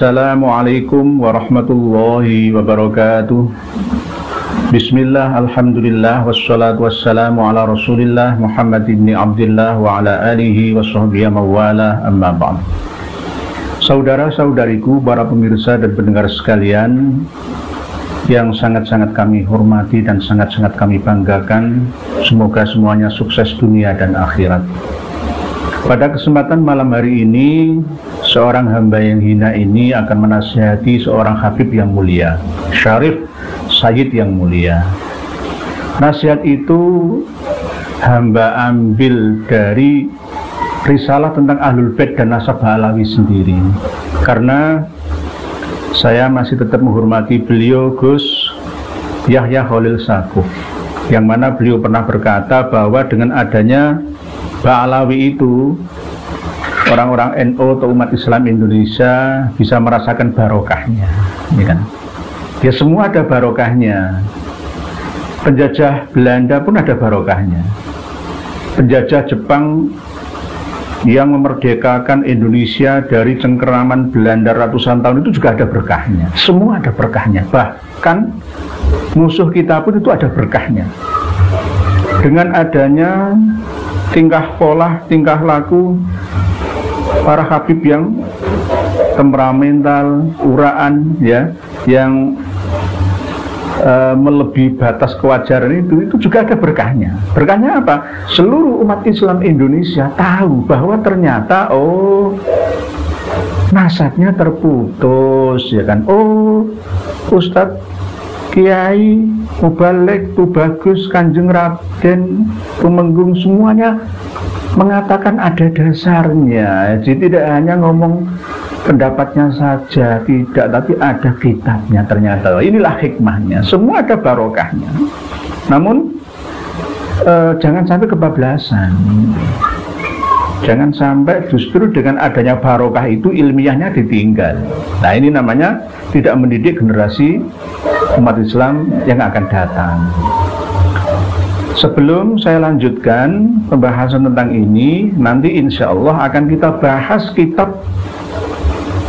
Assalamualaikum warahmatullahi wabarakatuh. Bismillah, alhamdulillah, wassalatu wassalamu ala rasulillah Muhammad ibn Abdullah wa ala alihi wa sahbihi mawala, amma ba'd. Saudara-saudariku, para pemirsa dan pendengar sekalian yang sangat-sangat kami hormati dan sangat-sangat kami banggakan, semoga semuanya sukses dunia dan akhirat. Pada kesempatan malam hari ini, seorang hamba yang hina ini akan menasihati seorang Habib yang mulia, Syarif Sayyid yang mulia. Nasihat itu hamba ambil dari risalah tentang Ahlul Bait dan Nasab Alawi sendiri, karena saya masih tetap menghormati beliau Gus Yahya Khalil Saquf, yang mana beliau pernah berkata bahwa dengan adanya Ba'alawi itu orang-orang NU atau umat Islam Indonesia bisa merasakan barokahnya, ya kan? Ya, semua ada barokahnya. Penjajah Belanda pun ada barokahnya. Penjajah Jepang yang memerdekakan Indonesia dari cengkeraman Belanda ratusan tahun itu juga ada berkahnya. Semua ada berkahnya. Bahkan musuh kita pun itu ada berkahnya. Dengan adanya tingkah pola, tingkah laku para habib yang temperamental, uraan, ya, yang melebihi batas kewajaran itu juga ada berkahnya. Berkahnya apa? Seluruh umat Islam Indonesia tahu bahwa ternyata nasabnya terputus, ya kan? Ustadz Kiai Mubalik, Tubagus, Kanjeng Raden, Tumenggung, semuanya mengatakan ada dasarnya. Jadi tidak hanya ngomong pendapatnya saja, tidak, tapi ada kitabnya ternyata. Inilah hikmahnya. Semua ada barokahnya. Namun jangan sampai kebablasan. Jangan sampai justru dengan adanya barokah itu ilmiahnya ditinggal. Nah, ini namanya tidak mendidik generasi umat Islam yang akan datang. Sebelum saya lanjutkan pembahasan tentang ini, nanti insya Allah akan kita bahas kitab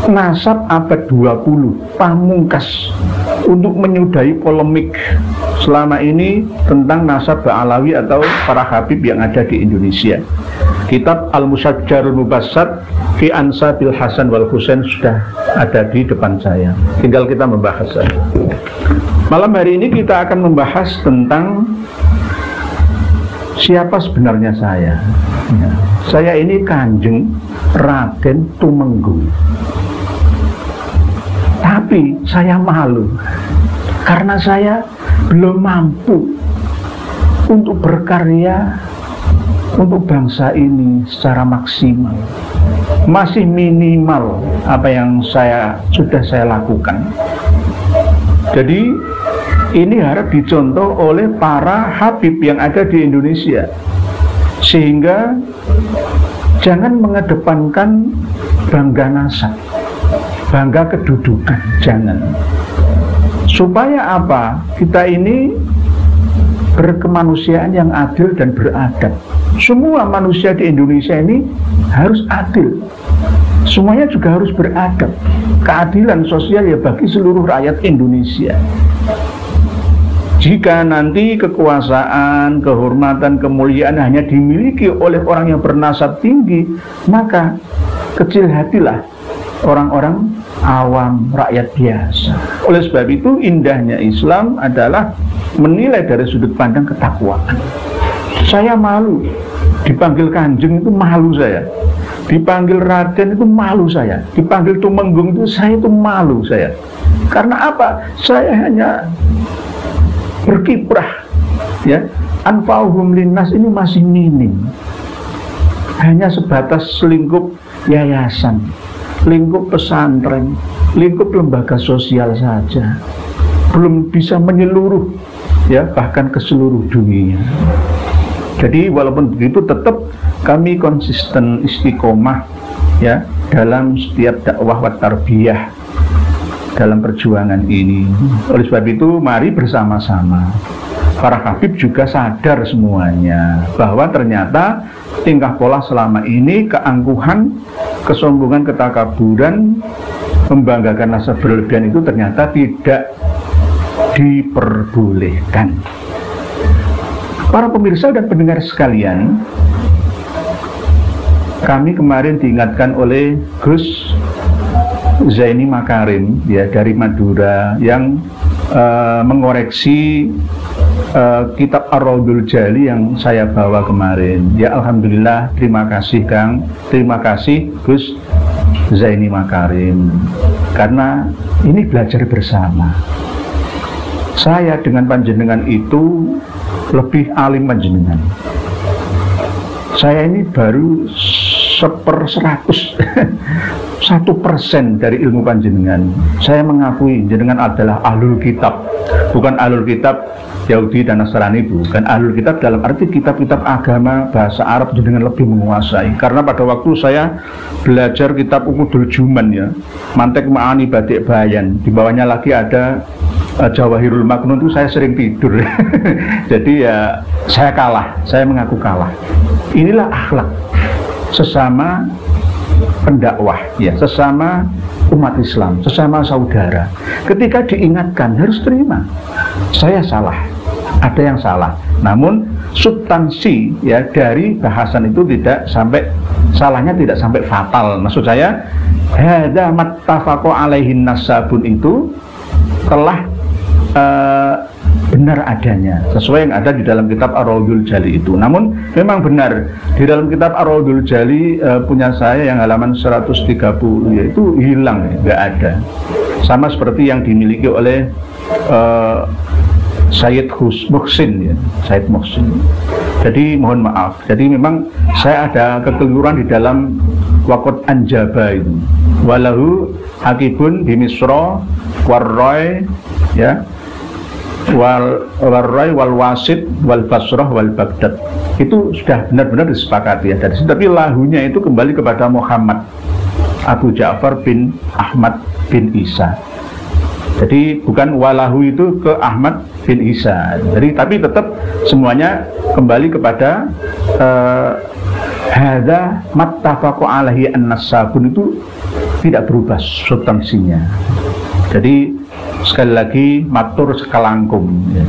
Nasab abad 20 Pamungkas untuk menyudahi polemik selama ini tentang nasab Ba'alawi atau para habib yang ada di Indonesia. Kitab Al-Musajjarul Mubassat fi Ansabil Hasan wal Husain sudah ada di depan saya. Tinggal kita membahas saja. Malam hari ini kita akan membahas tentang siapa sebenarnya saya. Saya ini Kanjeng Raden Tumenggung. Tapi saya malu karena saya belum mampu untuk berkarya untuk bangsa ini secara maksimal. Masih minimal apa yang sudah saya lakukan. Jadi ini harus dicontoh oleh para habib yang ada di Indonesia, sehingga jangan mengedepankan bangga nasab, bangga kedudukan, jangan. Supaya apa? Kita ini berkemanusiaan yang adil dan beradab. Semua manusia di Indonesia ini harus adil. Semuanya juga harus beradab. Keadilan sosial ya bagi seluruh rakyat Indonesia. Jika nanti kekuasaan, kehormatan, kemuliaan hanya dimiliki oleh orang yang bernasab tinggi, maka kecil hatilah orang-orang awam, rakyat biasa. Oleh sebab itu, indahnya Islam adalah menilai dari sudut pandang ketakwaan. Saya malu dipanggil Kanjeng, itu malu saya. Dipanggil Raden itu malu saya. Dipanggil Tumenggung itu malu saya. Karena apa? Saya hanya berkiprah, ya. Anfa'uhum linnas ini masih minim. Hanya sebatas lingkup yayasan, lingkup pesantren, lingkup lembaga sosial saja. Belum bisa menyeluruh, ya, bahkan ke seluruh dunia. Jadi walaupun begitu tetap kami konsisten istiqomah, ya, dalam setiap dakwah wa tarbiyah dalam perjuangan ini. Oleh sebab itu mari bersama-sama. Para habib juga sadar semuanya bahwa ternyata tingkah pola selama ini, keangkuhan, kesombongan, ketakaburan membanggakan nasab berlebihan itu ternyata tidak diperbolehkan. Para pemirsa dan pendengar sekalian, kami kemarin diingatkan oleh Gus Zaini Makarim ya dari Madura yang mengoreksi kitab Ar-Raudhul Jali yang saya bawa kemarin. Ya alhamdulillah, terima kasih Kang, terima kasih Gus Zaini Makarim, karena ini belajar bersama. Saya dengan panjenengan itu lebih alim panjenengan. Saya ini baru 1/100 1% dari ilmu panjenengan. Saya mengakui jenengan adalah ahlul kitab, bukan ahlul kitab Yahudi dan Nasrani, bukan ahlul kitab dalam arti kitab-kitab agama bahasa Arab jenengan lebih menguasai. Karena pada waktu saya belajar kitab Uqudul Juman ya, Mantek Ma'ani Batik Bayan, di bawahnya lagi ada Jawahirul Maknun, itu saya sering tidur. Jadi ya saya kalah, saya mengaku kalah. Inilah akhlak sesama pendakwah ya, sesama umat Islam, sesama saudara. Ketika diingatkan harus terima. Saya salah, ada yang salah. Namun substansi ya dari bahasan itu tidak sampai, salahnya tidak sampai fatal. Maksud saya, hadza mattafaqo alaihin nasabun itu telah benar adanya, sesuai yang ada di dalam kitab Ar-Raudhul Jali itu. Namun memang benar di dalam kitab Ar-Raudhul Jali punya saya yang halaman 130 yaitu hilang, nggak ada. Sama seperti yang dimiliki oleh Sayyid Muhsin ya, Sayyid Muhsin. Jadi mohon maaf. Jadi memang saya ada kekeliruan di dalam Waqt Anjaba itu. Walahu akibun di Misra warroy ya, warroy wal wasid wal basrah wal Baghdad. Itu sudah benar-benar disepakati ya dari situ. Tapi lahunya itu kembali kepada Muhammad Abu Ja'far bin Ahmad bin Isa. Jadi bukan walahu itu ke Ahmad bin Isa. Jadi tapi tetap semuanya kembali kepada hadza mattafaqu alaihi an-nasabun, itu tidak berubah substansinya. Jadi sekali lagi matur sekalangkum ya.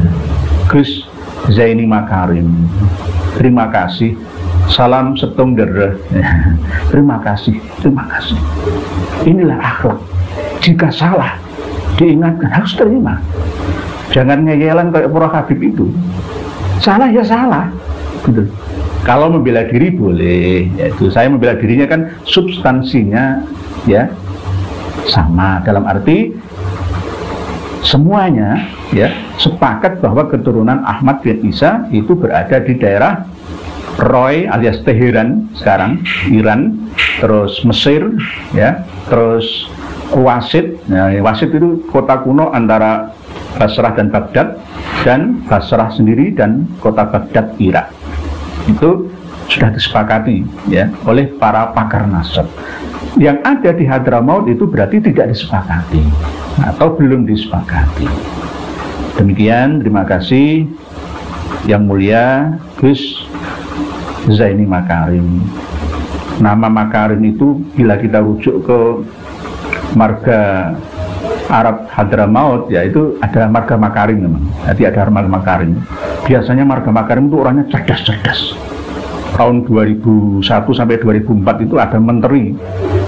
Gus Zaini Makarim, terima kasih. Salam setung dereh ya. Terima kasih, terima kasih. Inilah akhlak. Jika salah diingatkan harus terima. Jangan ngeyelan kayak Prof Habib itu. Salah ya salah gitu. Kalau membela diri boleh, yaitu saya membela dirinya kan substansinya ya sama, dalam arti semuanya ya sepakat bahwa keturunan Ahmad bin Isa itu berada di daerah Roy alias Teheran sekarang, Iran, terus Mesir ya, terus Wasid. Nah, Wasid itu kota kuno antara Basrah dan Baghdad, dan Basrah sendiri dan kota Baghdad Irak. Itu sudah disepakati ya oleh para pakar nasab. Yang ada di Hadramaut itu berarti tidak disepakati atau belum disepakati. Demikian, terima kasih yang mulia Gus Zaini Makarim. Nama Makarim itu bila kita rujuk ke marga Arab Hadramaut ya, itu ada marga Makarim memang. Jadi ada marga Makarim. Biasanya marga Makarim itu orangnya cerdas-cerdas. Tahun 2001 sampai 2004 itu ada menteri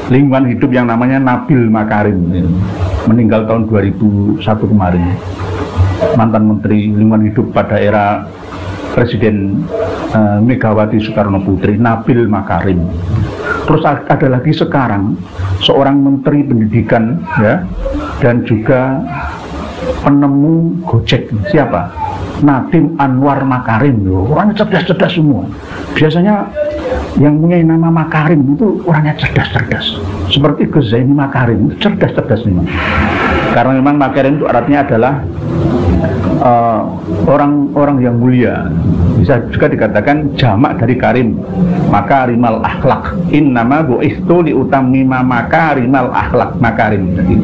lingkungan hidup yang namanya Nabil Makarim ya. Meninggal tahun 2001 kemarin. Mantan menteri lingkungan hidup pada era Presiden Megawati Soekarno Putri, Nabil Makarim. Terus ada lagi sekarang seorang menteri pendidikan ya, dan juga penemu Gojek. Siapa? Nadiem Anwar Makarim. Orangnya cerdas-cerdas semua. Biasanya yang punya nama Makarim itu orangnya cerdas-cerdas. Seperti Gus Zaini Makarim, cerdas-cerdas memang. Karena memang Makarim itu artinya adalah orang-orang yang mulia. Bisa juga dikatakan jamak dari karim, makarimal akhlak. Innama bu'istu liutammima makarimal akhlak. Makarim, jadi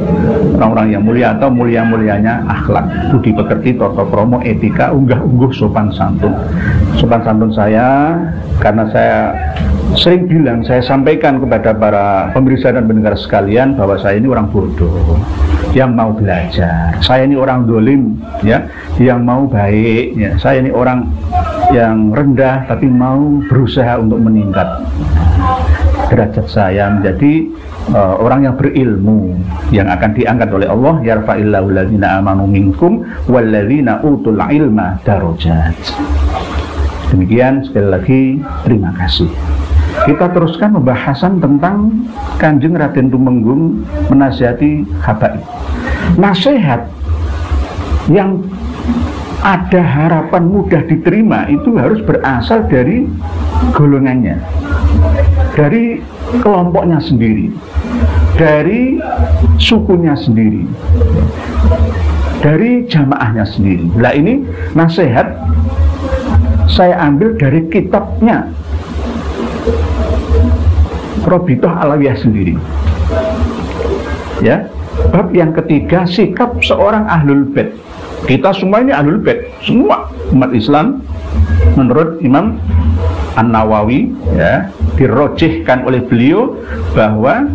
orang-orang yang mulia atau mulia-mulianya akhlak. Budi pekerti, toto kromo, etika, unggah-ungguh, sopan santun. Sopan santun saya karena saya sering bilang, saya sampaikan kepada para pemirsa dan pendengar sekalian bahwa saya ini orang bodoh yang mau belajar, saya ini orang dolim ya, yang mau baik ya, saya ini orang yang rendah tapi mau berusaha untuk meningkat derajat saya menjadi orang yang berilmu yang akan diangkat oleh Allah, yarfa'illahu alladzina amanu minkum walladzina utul ilma darajat. Demikian, sekali lagi terima kasih. Kita teruskan pembahasan tentang Kanjeng Raden Tumenggung menasihati habaib. Nasihat yang ada harapan mudah diterima itu harus berasal dari golongannya, dari kelompoknya sendiri, dari sukunya sendiri, dari jamaahnya sendiri. Nah, ini nasihat saya ambil dari kitabnya Robitoh Alawiyah sendiri. Ya, bab yang ketiga, sikap seorang ahlul bait. Kita semua ini ahlul bait, semua umat Islam menurut Imam An-Nawawi ya, dirojihkan oleh beliau bahwa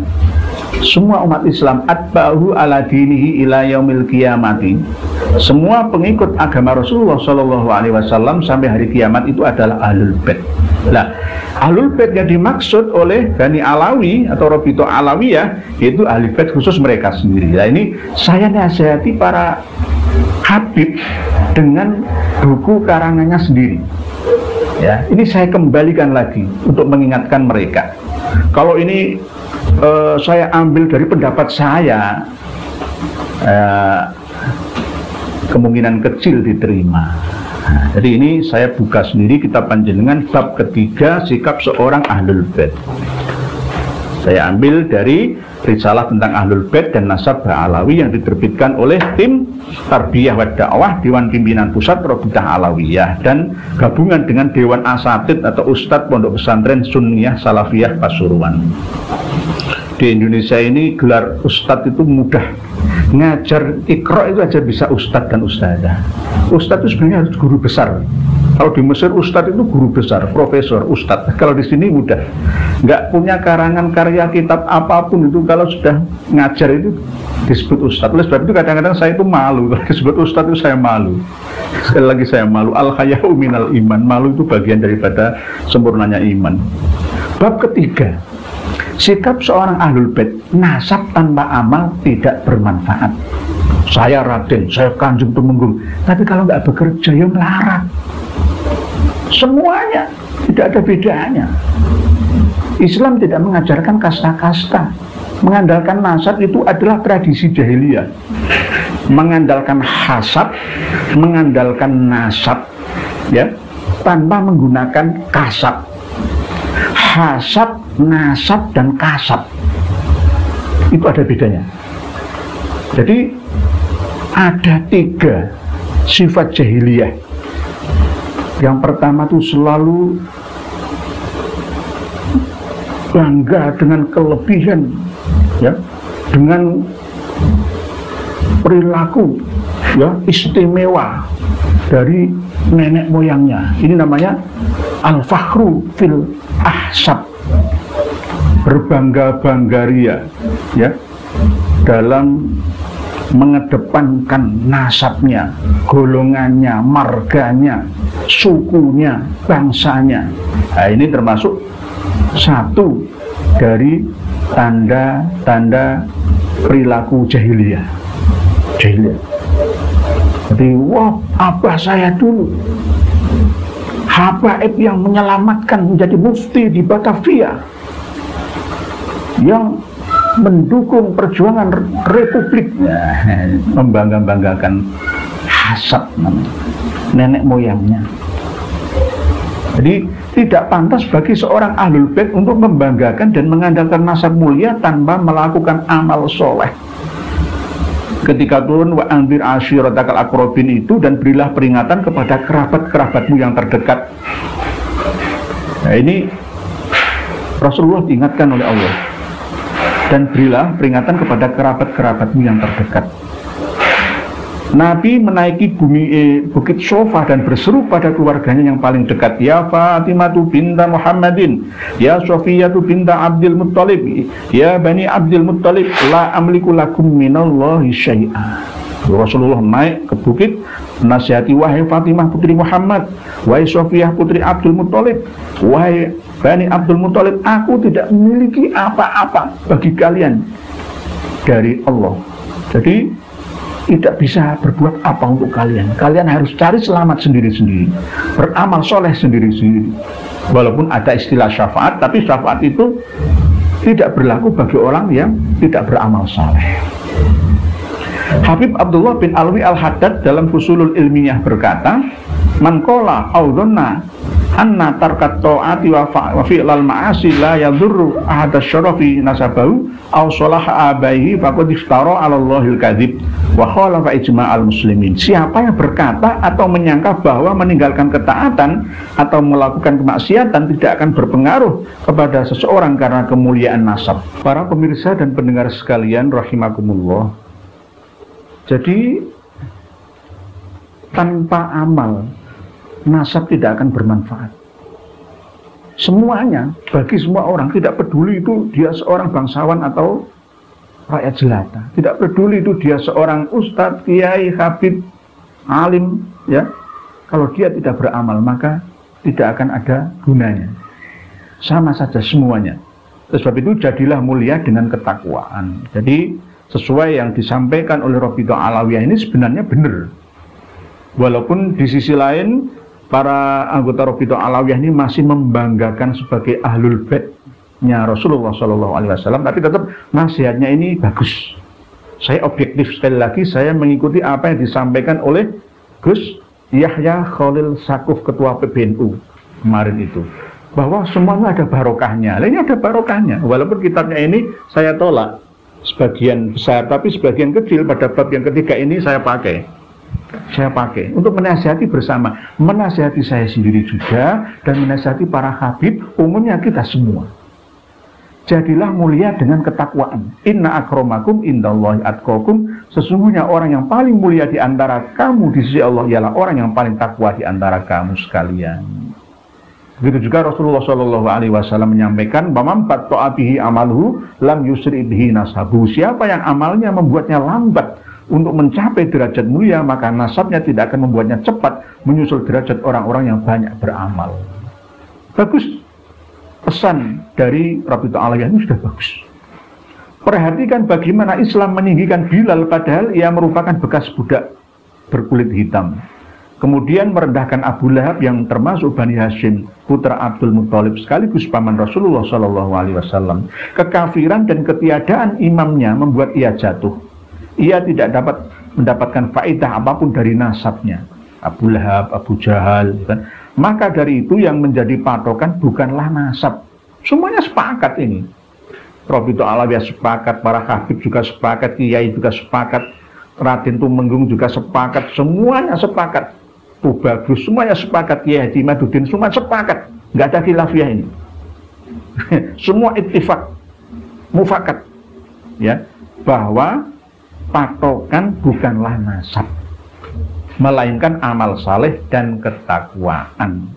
semua umat Islam atba'uhu ala dinihi ila yaumil qiyamati. Semua pengikut agama Rasulullah SAW sampai hari kiamat itu adalah ahlul bait. Nah, ahlul bait yang dimaksud oleh Bani Alawi atau Robitoh Alawiyah itu ahlul bait khusus mereka sendiri. Nah, ini saya nasihati para habib dengan buku karangannya sendiri. Ya, ini saya kembalikan lagi untuk mengingatkan mereka. Kalau ini saya ambil dari pendapat saya, kemungkinan kecil diterima. Nah, jadi ini saya buka sendiri kitab panjenengan bab ketiga, sikap seorang ahlul bait. Saya ambil dari risalah tentang ahlul bait dan nasab Alawi yang diterbitkan oleh tim Tarbiyah wa Dakwah Dewan Pimpinan Pusat Robitoh Alawiyah dan gabungan dengan Dewan Asatid atau Ustadz Pondok Pesantren Sunniyah Salafiyah Pasuruan. Di Indonesia ini gelar Ustadz itu mudah, ngajar Iqra itu aja bisa Ustadz dan Ustadzah. Ustadz itu sebenarnya harus guru besar. Kalau di Mesir Ustadz itu guru besar, profesor, Ustadz. Kalau di sini mudah, nggak punya karangan karya kitab apapun itu kalau sudah ngajar itu disebut Ustadz. Oleh sebab itu kadang-kadang saya itu malu, kalau disebut Ustadz itu saya malu. Sekali lagi saya malu. Al-haya'u minal iman, malu itu bagian daripada sempurnanya iman. Bab ketiga, sikap seorang ahlul bait, nasab tanpa amal tidak bermanfaat. Saya Raden, saya Kanjeng Tumenggung, tapi kalau nggak bekerja ya melarat. Semuanya tidak ada bedanya. Islam tidak mengajarkan kasta-kasta. Mengandalkan nasab itu adalah tradisi jahiliyah. Mengandalkan hasab, mengandalkan nasab, ya, tanpa menggunakan kasab. Hasab, nasab, dan kasab itu ada bedanya. Jadi ada 3 sifat jahiliyah. Yang pertama itu selalu bangga dengan kelebihan, ya, dengan perilaku, ya, istimewa dari nenek moyangnya. Ini namanya al-fakhru fil ahsab, berbangga-banggaria, ya, dalam mengedepankan nasabnya, golongannya, marganya, sukunya, bangsanya. Nah, ini termasuk satu dari tanda-tanda perilaku jahiliyah. Jadi, wah, abah saya dulu habaib yang menyelamatkan menjadi mufti di Batavia, yang mendukung perjuangan republik, ya, membangga-banggakan hasab namanya, nenek moyangnya. Jadi tidak pantas bagi seorang ahlul bait untuk membanggakan dan mengandalkan nasab mulia tanpa melakukan amal soleh. Ketika turun wa anzir ashiratakal aqrabin itu, dan berilah peringatan kepada kerabat-kerabatmu yang terdekat. Nah, ini Rasulullah diingatkan oleh Allah. Dan berilah peringatan kepada kerabat-kerabatmu yang terdekat. Nabi menaiki bukit Sofa dan berseru pada keluarganya yang paling dekat, ya Fatimatu binta Muhammadin, ya Sofiyatu binta Abdul Muttalib, ya Bani Abdul Muttalib, la amliku lakum minallahi syai'a. Rasulullah naik ke bukit menasihati, wahai Fatimah putri Muhammad, wahai Sofiyah putri Abdul Muttalib, wahai Bani Abdul Muttalib, aku tidak memiliki apa-apa bagi kalian dari Allah. Jadi tidak bisa berbuat apa untuk kalian. Kalian harus cari selamat sendiri-sendiri, beramal soleh sendiri-sendiri. Walaupun ada istilah syafaat, tapi syafaat itu tidak berlaku bagi orang yang tidak beramal soleh. Habib Abdullah bin Alwi Al-Haddad dalam Fusulul Ilmiyah berkata, man qala audhonna anna tarkat ta'ati wa fi'lal ma'asi la yadurru ahada syarafi nasabahu aw salaha abaihi faqad iftara 'ala Allahil kadzib wa khalafa ijma'al muslimin. Siapa yang berkata atau menyangka bahwa meninggalkan ketaatan atau melakukan kemaksiatan tidak akan berpengaruh kepada seseorang karena kemuliaan nasab. Para pemirsa dan pendengar sekalian rahimakumullah, jadi tanpa amal nasab tidak akan bermanfaat. Semuanya, bagi semua orang, tidak peduli itu dia seorang bangsawan atau rakyat jelata, tidak peduli itu dia seorang ustadz, kiai, habib, alim, ya. Kalau dia tidak beramal, maka tidak akan ada gunanya. Sama saja semuanya. Sebab itu jadilah mulia dengan ketakwaan. Jadi sesuai yang disampaikan oleh Rabi'ah Alawiyah ini sebenarnya benar. Walaupun di sisi lain para anggota Rabi'ah Alawiyah ini masih membanggakan sebagai ahlul baitnya Rasulullah SAW, tapi tetap nasihatnya ini bagus. Saya objektif, sekali lagi saya mengikuti apa yang disampaikan oleh Gus Yahya Khalil Sakuf, ketua PBNU kemarin itu, bahwa semuanya ada barokahnya. Ini ada barokahnya, walaupun kitabnya ini saya tolak sebagian besar, tapi sebagian kecil pada bab yang ketiga ini saya pakai untuk menasihati bersama, menasihati saya sendiri juga dan menasihati para habib, umumnya kita semua. Jadilah mulia dengan ketakwaan. Inna akramakum indallahi atqakum. Sesungguhnya orang yang paling mulia di antara kamu di sisi Allah ialah orang yang paling takwa di antara kamu sekalian. Begitu juga Rasulullah SAW menyampaikan, "Bamam batta'a bihi amaluhu lam yusri bihi nasabu." Siapa yang amalnya membuatnya lambat untuk mencapai derajat mulia, maka nasabnya tidak akan membuatnya cepat menyusul derajat orang-orang yang banyak beramal. Bagus. Pesan dari Rabi'ah Alawiyah ini sudah bagus. Perhatikan bagaimana Islam meninggikan Bilal padahal ia merupakan bekas budak berkulit hitam. Kemudian merendahkan Abu Lahab yang termasuk Bani Hashim, putra Abdul Muttalib sekaligus paman Rasulullah SAW. Kekafiran dan ketiadaan imamnya membuat ia jatuh. Ia tidak dapat mendapatkan faedah apapun dari nasabnya. Abu Lahab, Abu Jahal, kan? Maka dari itu yang menjadi patokan bukanlah nasab. Semuanya sepakat ini. Rabi'ah Alawiyah sepakat, para habib juga sepakat, kiai juga sepakat, Raden Tumenggung juga sepakat, semuanya sepakat. Bagus, semuanya sepakat. Kiai Haji Maduddin semua sepakat, nggak ada khilafiyah ini. Semua ittifaq, mufakat, ya, bahwa patokan bukanlah nasab, melainkan amal saleh dan ketakwaan.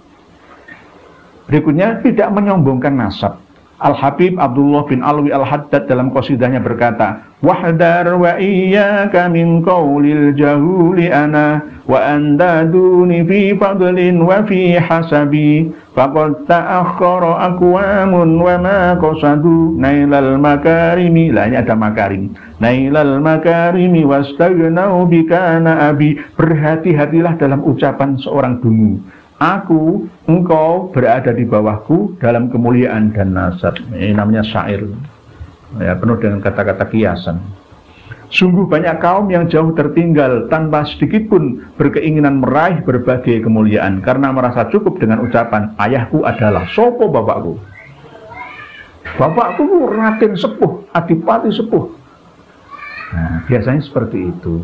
Berikutnya, tidak menyombongkan nasab. Al-Habib Abdullah bin Alwi Al-Haddad dalam qasidahnya berkata, wahdar wa iyyaka min qawlil jahuli ana wa andaduni fi fadlin wa fi hasabi faqad ta'akhkhara aqwamun wa ma qasadu nailal makarimi. Lah, ini ada makarim. Nailal makarimi wastaghnau bika na abi. Berhati-hatilah dalam ucapan seorang dungu. Aku, engkau berada di bawahku dalam kemuliaan dan nasab. Ini namanya syair, ya, penuh dengan kata-kata kiasan. Sungguh banyak kaum yang jauh tertinggal tanpa sedikit pun berkeinginan meraih berbagai kemuliaan karena merasa cukup dengan ucapan ayahku adalah sopo bapakku. Bapakku Raden Sepuh, Adipati Sepuh. Nah, biasanya seperti itu.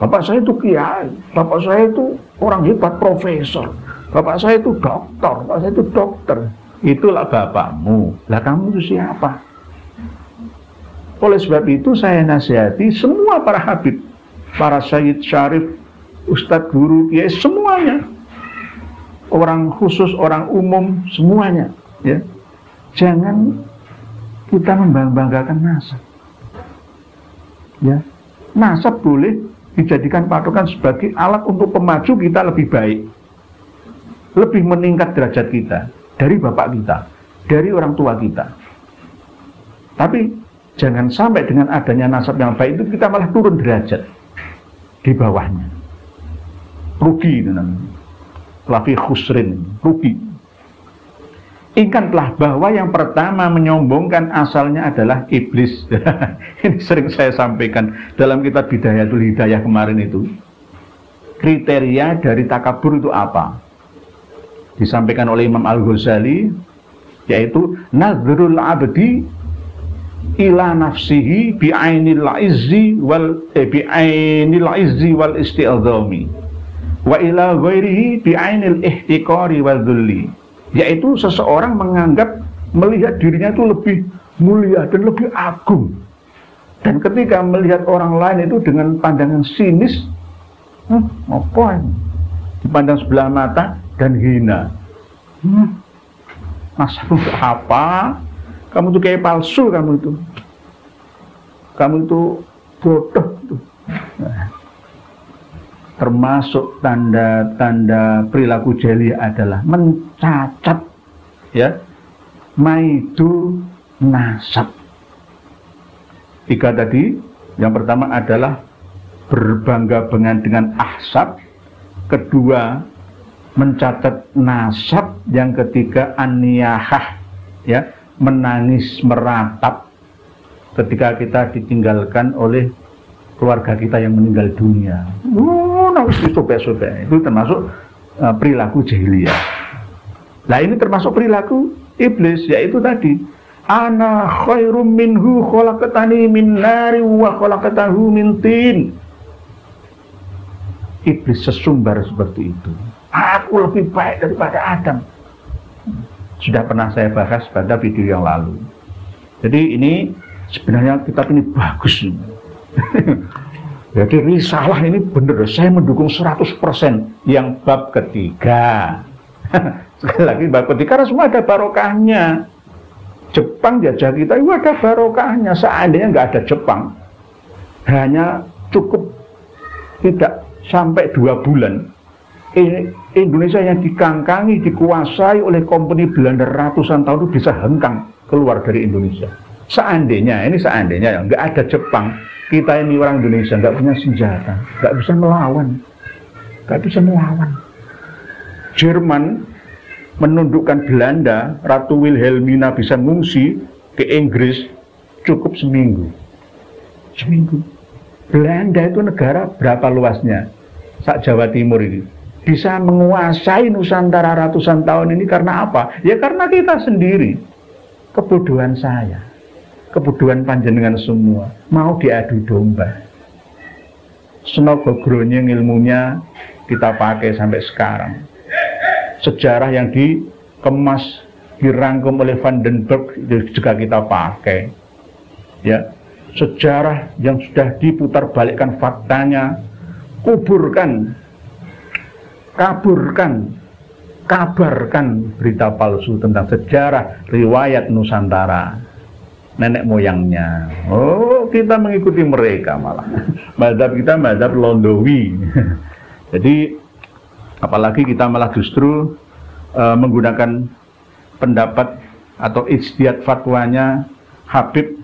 Bapak saya itu kiai, bapak saya itu orang hebat, profesor. Bapak saya itu dokter, bapak saya itu dokter. Itulah bapakmu. Lah kamu itu siapa? Oleh sebab itu saya nasihati semua para habib, para syahid syarif, ustadz, guru, kiai, semuanya. Orang khusus, orang umum, semuanya. Ya. Jangan kita membanggakan nasab. Ya. Nasab boleh dijadikan patokan sebagai alat untuk pemaju kita lebih baik, lebih meningkat derajat kita dari bapak kita, dari orang tua kita. Tapi jangan sampai dengan adanya nasab yang baik itu kita malah turun derajat di bawahnya. Rugi itu namanya. Lafi khusrin, rugi. Ingatlah bahwa yang pertama menyombongkan asalnya adalah iblis. Ini sering saya sampaikan dalam kitab Bidayatul Hidayah kemarin itu. Kriteria dari takabur itu apa? Disampaikan oleh Imam Al-Ghazali, yaitu nazrul abdi ila nafsihi bi'ainil izzi wal isti'adzami wa ila ghairihi bi'ainil ihtiqari wal dhulli. Yaitu seseorang menganggap, melihat dirinya itu lebih mulia dan lebih agung. Dan ketika melihat orang lain itu dengan pandangan sinis, apa ini? Dipandang sebelah mata dan hina. Masa untuk apa? Kamu itu kayak palsu, kamu itu bodoh tuh. Nah, termasuk tanda-tanda perilaku jahiliyah adalah mencacat, ya, maidu nasab. 3 tadi, yang pertama adalah berbangga-bangga dengan ahsab, kedua mencatat nasab, yang ketiga aniyahah, ya, menangis meratap ketika kita ditinggalkan oleh keluarga kita yang meninggal dunia. Nangis disobek-sobek. Itu termasuk perilaku jahiliyah. Nah, ini termasuk perilaku iblis, yaitu tadi ana khairum minhu khalaqtani min nari wa khalaqtahu min tin. Iblis sesumbar seperti itu. Aku lebih baik daripada Adam. Sudah pernah saya bahas pada video yang lalu. Jadi ini sebenarnya kitab ini bagus. Jadi risalah ini benar, saya mendukung 100% yang bab ketiga. Sekali lagi bab ketiga karena semua ada barokahnya. Jepang jajah kita itu ada barokahnya. Seandainya nggak ada Jepang, hanya cukup tidak sampai 2 bulan, Indonesia yang dikangkangi, dikuasai oleh kompeni Belanda ratusan tahun itu bisa hengkang keluar dari Indonesia. Seandainya nggak ada Jepang, kita ini orang Indonesia nggak punya senjata, nggak bisa melawan. Jerman menundukkan Belanda, Ratu Wilhelmina bisa ngungsi ke Inggris cukup seminggu. Belanda itu negara berapa luasnya? Sak Jawa Timur ini. Bisa menguasai Nusantara ratusan tahun ini karena apa? Ya karena kita sendiri. Kebodohan saya, kebodohan panjenengan semua, mau diadu domba. Senogo gronyeng ilmunya kita pakai sampai sekarang. Sejarah yang dikemas, dirangkum oleh Van den Berg juga kita pakai. Ya, sejarah yang sudah diputar balikkan faktanya, kabarkan berita palsu tentang sejarah riwayat Nusantara, nenek moyangnya. Oh, kita mengikuti mereka malah. Mazhab kita mazhab Londowi. Jadi apalagi kita malah justru menggunakan pendapat atau ijtihad fatwanya Habib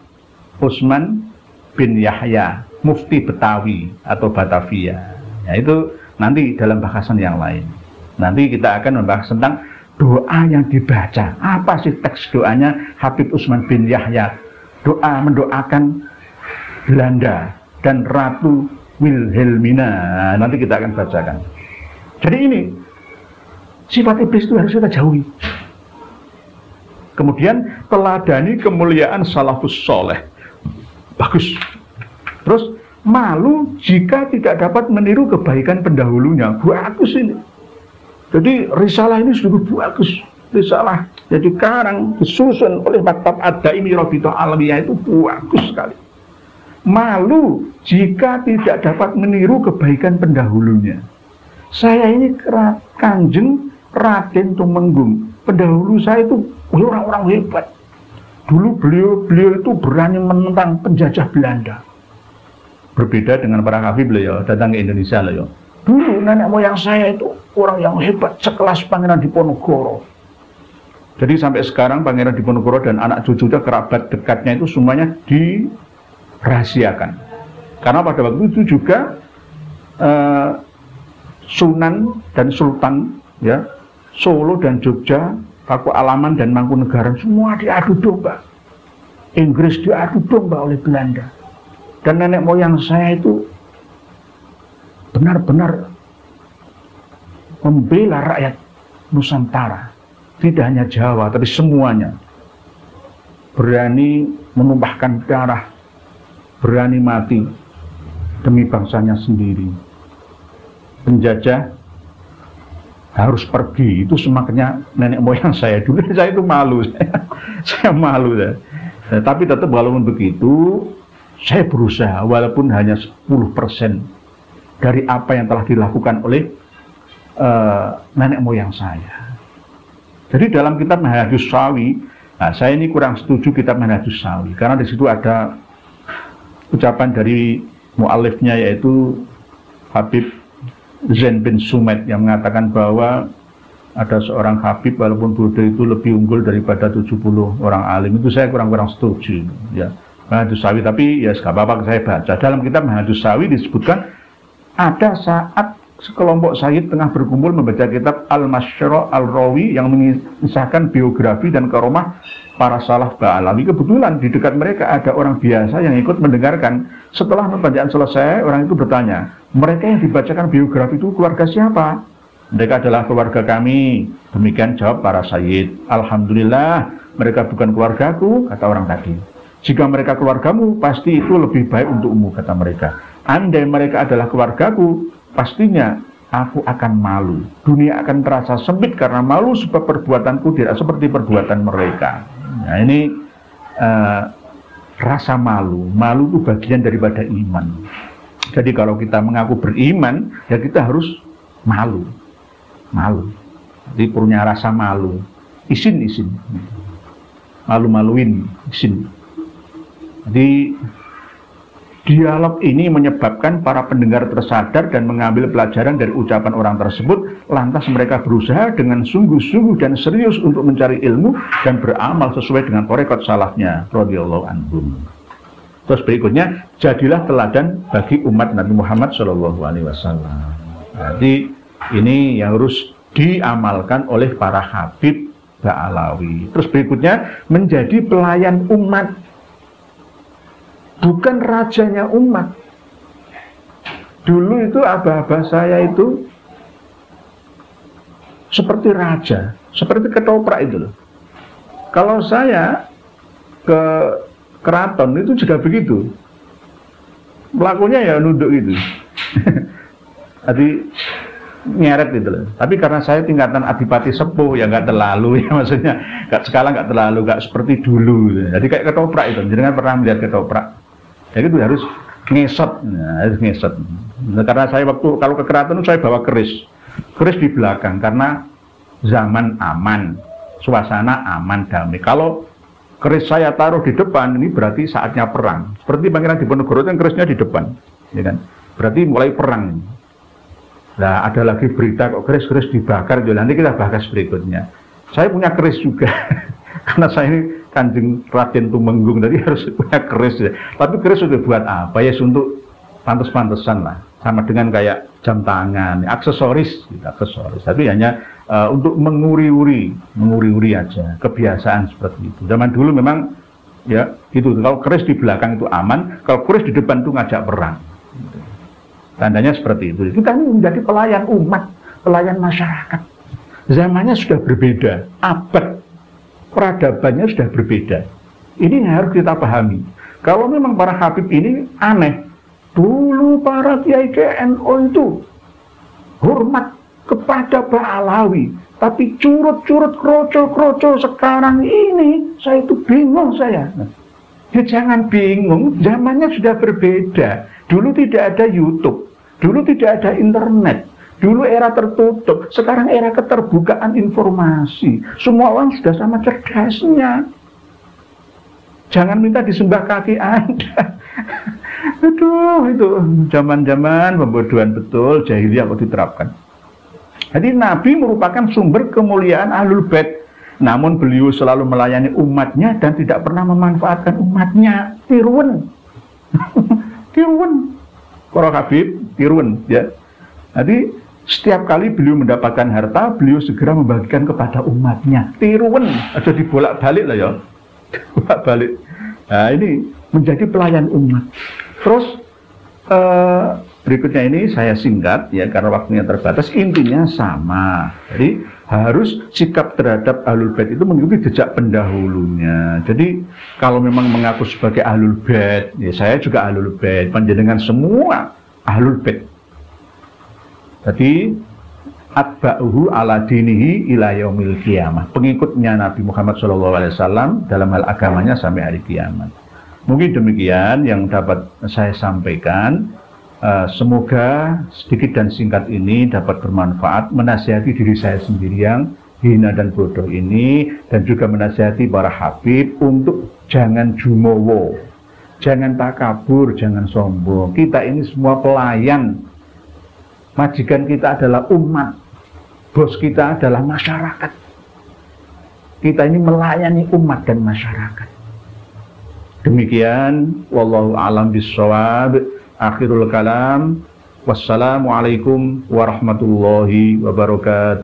Utsman bin Yahya, mufti Betawi atau Batavia. Ya, itu nanti dalam bahasan yang lain. Nanti kita akan membahas tentang doa yang dibaca. Apa sih teks doanya Habib Utsman bin Yahya? Doa mendoakan Belanda dan Ratu Wilhelmina. Nanti kita akan bacakan. Jadi ini sifat iblis itu harus kita jauhi. Kemudian teladani kemuliaan salafus soleh. Bagus. Terus malu jika tidak dapat meniru kebaikan pendahulunya. Bagus ini. Jadi risalah ini sungguh bagus. Risalah jadi karang disusun oleh Maktab Ad-Daimi Rabithah Alawiyah itu bagus sekali. malu jika tidak dapat meniru kebaikan pendahulunya. Saya ini Kanjeng Raden Tumenggung, pendahulu saya itu orang-orang hebat. Dulu beliau itu berani menentang penjajah Belanda. Berbeda dengan para habib beliau datang ke Indonesia loh. Dulu nenek moyang saya itu orang yang hebat, sekelas Pangeran Diponegoro. Jadi sampai sekarang Pangeran Diponegoro dan anak cucunya, kerabat dekatnya itu semuanya dirahasiakan. Karena pada waktu itu juga Sunan dan Sultan, ya, Solo dan Jogja, Paku Alaman dan Mangkunegaran semua diadu domba. Inggris diadu domba oleh Belanda. Dan nenek moyang saya itu benar-benar membela rakyat Nusantara. Tidak hanya Jawa, tapi semuanya. Berani menumpahkan darah, berani mati demi bangsanya sendiri. Penjajah harus pergi, itu semakinnya nenek moyang saya dulu. Saya itu malu, saya malu. Tapi tetap walaupun begitu, saya berusaha walaupun hanya 10% dari apa yang telah dilakukan oleh nenek moyang saya. Jadi dalam kitab Manhajus Sawi, nah saya ini kurang setuju kitab Manhajus Sawi, karena di situ ada ucapan dari mu'alifnya, yaitu Habib Zain bin Sumed, yang mengatakan bahwa ada seorang habib walaupun bodoh itu lebih unggul daripada 70 orang alim. Itu saya kurang-kurang setuju, ya. Manhajus Sawi, tapi ya nggak apa-apa saya baca. Dalam kitab Manhajus Sawi disebutkan ada saat sekelompok sayyid tengah berkumpul membaca kitab Al-Masyra' Al-Rawi yang mengisahkan biografi dan karomah para salaf Ba'alawi. Kebetulan di dekat mereka ada orang biasa yang ikut mendengarkan. Setelah pembacaan selesai, orang itu bertanya, mereka yang dibacakan biografi itu keluarga siapa? Mereka adalah keluarga kami. Demikian jawab para sayyid. Alhamdulillah, mereka bukan keluargaku, kata orang tadi. Jika mereka keluargamu, pasti itu lebih baik untukmu, kata mereka. Andai mereka adalah keluargaku, pastinya aku akan malu. Dunia akan terasa sempit karena malu, sebab perbuatanku tidak seperti perbuatan mereka. Nah ini rasa malu. Malu itu bagian daripada iman. Jadi kalau kita mengaku beriman, ya kita harus malu. Malu. Jadi punya rasa malu. Isin. Malu-maluin, isin. Jadi dialog ini menyebabkan para pendengar tersadar dan mengambil pelajaran dari ucapan orang tersebut. Lantas mereka berusaha dengan sungguh-sungguh dan serius untuk mencari ilmu dan beramal sesuai dengan thariqat salafnya radhiyallahu anhum. Terus berikutnya, jadilah teladan bagi umat Nabi Muhammad SAW. Jadi ini yang harus diamalkan oleh para habib Ba'alawi. Terus berikutnya, menjadi pelayan umat, bukan rajanya umat. Dulu itu abah-abah saya itu seperti raja, seperti ketoprak itu loh. Kalau saya ke keraton itu juga begitu. Pelakunya ya nunduk gitu. Jadi nyeret gitu loh. Tapi karena saya tingkatan adipati sepuh ya nggak terlalu ya, maksudnya skala nggak terlalu, nggak seperti dulu. Jadi kayak ketoprak itu. Jadi kan pernah melihat ketoprak. Jadi itu harus ngesot, harus ngesot. Karena saya waktu kalau ke keraton saya bawa keris di belakang karena zaman aman, suasana aman damai. Kalau keris saya taruh di depan, ini berarti saatnya perang. Seperti Pangeran Diponegoro yang kerisnya di depan, ya kan? Berarti mulai perang. Nah ada lagi berita kok keris dibakar, jadi nanti kita bahas berikutnya. Saya punya keris juga, karena saya ini Kanjeng Raden Tumenggung, tadi harus punya keris ya. Tapi keris sudah buat apa ya? Untuk pantes-pantesan lah, sama dengan kayak jam tangan, aksesoris, gitu, aksesoris. Tapi hanya untuk menguri-uri aja, kebiasaan seperti itu. Zaman dulu memang ya gitu. Kalau keris di belakang itu aman, kalau keris di depan itu ngajak perang. Gitu. Tandanya seperti itu. Kita ini menjadi pelayan umat, pelayan masyarakat. Zamannya sudah berbeda, abad peradabannya sudah berbeda. Ini harus kita pahami. Kalau memang para habib ini aneh, dulu para kiai NU itu hormat kepada Ba'alawi, tapi curut-curut, kroco-kroco sekarang ini saya itu bingung saya. Ya jangan bingung, zamannya sudah berbeda. Dulu tidak ada YouTube, dulu tidak ada internet, dulu era tertutup, sekarang era keterbukaan informasi. Semua orang sudah sama cerdasnya. Jangan minta disembah kaki Anda. Aduh, itu zaman-zaman pembodohan betul, jahiliyah kok diterapkan. Jadi Nabi merupakan sumber kemuliaan Ahlul Bait. Namun beliau selalu melayani umatnya dan tidak pernah memanfaatkan umatnya. Tirun. Tirun. Para Habib, tirun ya. Jadi setiap kali beliau mendapatkan harta, beliau segera membagikan kepada umatnya. Tirun. Ada dibolak-balik lah ya. Bolak-balik. Nah, ini menjadi pelayan umat. Terus berikutnya ini saya singkat ya karena waktunya terbatas. Intinya sama. Jadi harus sikap terhadap Ahlul Bait itu mengikuti jejak pendahulunya. Jadi kalau memang mengaku sebagai Ahlul Bait, ya saya juga Ahlul Bait, panjenengan semua Ahlul Bait. Jadi atba'uhu ala dinihi ila yaumil qiyamah. Pengikutnya Nabi Muhammad SAW dalam hal agamanya sampai hari kiamat. Mungkin demikian yang dapat saya sampaikan. Semoga sedikit dan singkat ini dapat bermanfaat, menasihati diri saya sendiri yang hina dan bodoh ini, dan juga menasihati para habib untuk jangan jumowo, jangan takabur, jangan sombong. Kita ini semua pelayan, majikan kita adalah umat, bos kita adalah masyarakat. Kita ini melayani umat dan masyarakat. Demikian, wallahu a'lam bishawab. Akhirul kalam. Wassalamualaikum warahmatullahi wabarakatuh.